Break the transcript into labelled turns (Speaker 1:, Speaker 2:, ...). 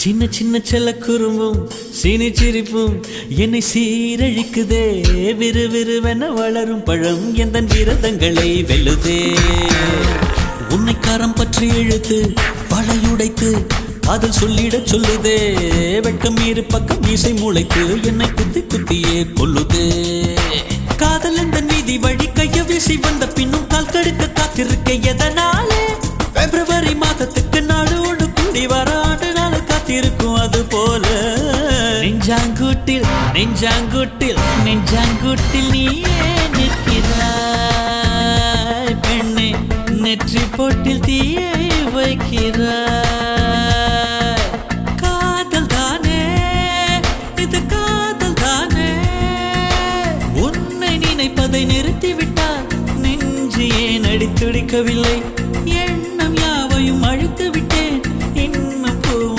Speaker 1: சின்ன சின்ன செல்ல குறும்பும் சீனி சிரிப்பும் என்னை சீரழிக்குதே. விறுவிறுவென வளரும் பழம் எந்த விரதங்களை வெல்லுதே. உன்னை கரம் பற்றி இழுத்து வளையுடைத்து காதல் சொல்லிடச் சொல்லுதே. வெட்கம் இரு பக்கம் மீசை முளைத்து என்னை குத்தி குத்தியே கொல்லுதே. காதல் எந்த நீதி வழி கைய வீசி வந்த பின்னும் கால் கடுக்க காத்திருக்க எதனாலே? பிப்ரவரி மாதத்துக்கு நாடு ஒன்று கூடி வர ஆண்டு நாள் காத்திருக்கும். அது போல நெஞ்சாங்கூட்டில் நெஞ்சாங்கூட்டில் நெஞ்சாங்கூட்டில் நீயே நிற்கிறாய் பெண்ணே. நெற்றி போட்டில் தீயை வைக்கிறாய். காதல் தானே இது, காதல் தானே. உன்னை நினைப்பதை நிறுத்திவிட்டால் நெஞ்சு ஏன் அடித்துடிக்கவில்லை?